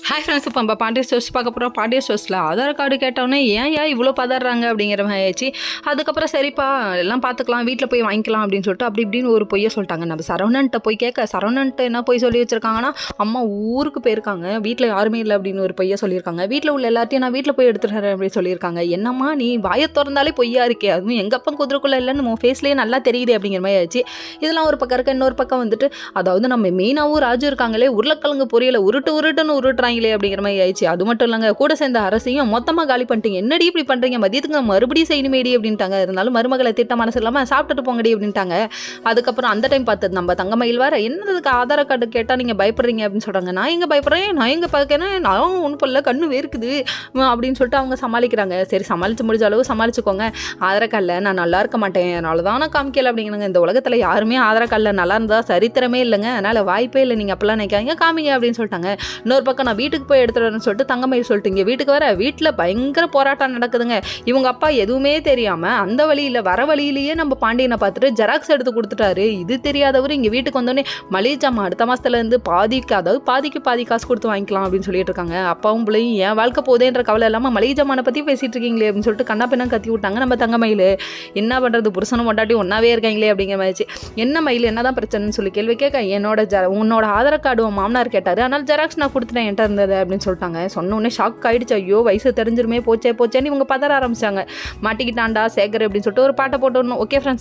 Hi friends, இப்போ நம்ம Pandya stores பார்க்க போகிறோம். பாண்டிய ஸ்டோர்ஸில் ஆதார் கார்டு கேட்டோன்னே ஏன் இவ்வளோ பதறாங்க அப்படிங்கிற மாதிரி ஆயிடுச்சு. அதுக்கப்புறம் சரிப்பா எல்லாம் பார்த்துக்கலாம், வீட்டில் போய் வாங்கிக்கலாம் அப்படின்னு சொல்லிட்டு அப்படி இப்படின்னு ஒரு பொய்யை சொல்லிட்டாங்க. நம்ம சரவணன்ட்ட போய் கேட்க, சரவணன்ட்ட என்ன பொய் சொல்லி வச்சுருக்காங்கன்னா, அம்மா ஊருக்கு போயிருக்காங்க, வீட்டில் யாருமே இல்லை அப்படின்னு ஒரு பொய்யை சொல்லியிருக்காங்க. வீட்டில் உள்ள எல்லாத்தையும் நான் வீட்டில் போய் எடுத்துகிறேன் அப்படின்னு சொல்லியிருக்காங்க. என்னம்மா நீ வாயை திறந்தாலே பொய்யா இருக்கே, அதுவும் எங்கள் அப்பா குதிரைக்குள்ளே இல்லைன்னு உன் ஃபேஸ்லேயே நல்லா தெரியுது அப்படிங்கிற மாதிரி ஆயிடுச்சு. இதெல்லாம் ஒரு பக்கம் இருக்க, இன்னொரு பக்கம் வந்துட்டு அதாவது நம்ம மெயினாகவும் ராஜு இருக்காங்களே, உருளைக்கிழங்கு பொரியலை உருட்டுன்னு உருட்டுறாங்களே அப்படிங்கிற மாதிரி ஆயிடுச்சு. அது மட்டும் இல்லைங்க, கூட சேர்ந்த அரசையும் மொத்தமாக காலி பண்ணிட்டீங்க, என்னடி இப்படி பண்ணுறீங்க, மதியத்துக்கு மறுபடியும் செய்யணுமேடி அப்படின்ட்டாங்க. இருந்தாலும் மருமகளை திட்ட மனசு இல்லாமல் சாப்பிட்டுட்டு போங்கடி அப்படின்ட்டாங்க. அதுக்கப்புறம் அந்த டைம் பார்த்தது நம்ம தங்கமயில் வேற, என்னதுக்கு ஆதார் கார்டு கேட்டால் நீங்கள் பயப்படுறீங்க அப்படின்னு சொல்கிறாங்க. நான் எங்கே பயப்படுறேன், நான் எங்கே பார்க்கறேன், நான் ஒன்றும் பண்ணல, கண்ணு வேர்க்குது அப்படின்னு சொல்லிட்டு அவங்க சமாளிக்கிறாங்க. சரி, சமாளித்து முடிஞ்ச அளவு சமாளிச்சுக்கோங்க. ஆதார் கார்டில் நான் நல்லா இருக்க மாட்டேன், அதனால தான் நான் காமிக்கல அப்படிங்கிறாங்க. இந்த உலகத்தில் யாருமே ஆதார் கார்டில் நல்லா இருந்தால் சரித்திரமே இல்லைங்க, அதனால் வாய்ப்பே இல்லை, நீங்கள் அப்பெல்லாம் நினைக்காங்க, காமிங்க அப்படின்னு சொல்லிட்டாங்க. இன்னொரு பக்கம் நான் வீட்டுக்கு போய் எடுத்துகிட்டு வரேன்னு சொல்லிட்டு தங்கமயில் சொல்லிட்டு இங்கே வீட்டுக்கு வர, வீட்டில் பயங்கர போராட்டம் நடக்குதுங்க. இவங்க அப்பா எதுவுமே தெரியாமல் அந்த வழியில் வர வழியிலேயே நம்ம பாண்டியனை பார்த்துட்டு ஜெராக்ஸ் எடுத்து கொடுத்துட்டாரு. இது தெரியாதவர் இங்கே வீட்டுக்கு வந்தோடனே மளிகை ஜாமான் அடுத்த மாதத்துலேருந்து பாதிக்கு பாதி காசு கொடுத்து வாங்கிக்கலாம் அப்படின்னு சொல்லிட்டு இருக்காங்க. அப்பாவும் பிள்ளையும் என் வாழ்க்கை போதேன்ற கவலை இல்லாமல் மளிகை ஜாமானை பற்றி பேசிகிட்டு இருக்கீங்களே அப்படின்னு சொல்லிட்டு கண்ணா பின்னா கத்தி விட்டாங்க நம்ம தங்கமயில். என்ன பண்ணுறது, புருஷனும் பொண்டாட்டி ஒன்றாவே இருக்காங்களே அப்படிங்கிற மாதிரி. என்ன மயில் என்னதான் பிரச்சனைன்னு சொல்லி கேள்வி கேட்க, உன்னோட ஆதார் கார்டு உன் மாமனார் கேட்டார், அதனால் ஜெராக்ஸ் நான் கொடுத்துட்டேன் என்கிட்ட இருந்தது அப்படின்னு சொல்லிட்டாங்க. சொன்ன உடனே ஷாக் ஆகிடுச்சு. ஐயோ வயசு தெரிஞ்சிருமே, போச்சேன்னு இவங்க பதற ஆரம்பிச்சாங்க. மாட்டிக்கிட்டாண்டா சேகர் அப்படின்னு சொல்லிட்டு ஒரு பாட்டை போட்டு வரணும். Okay friends.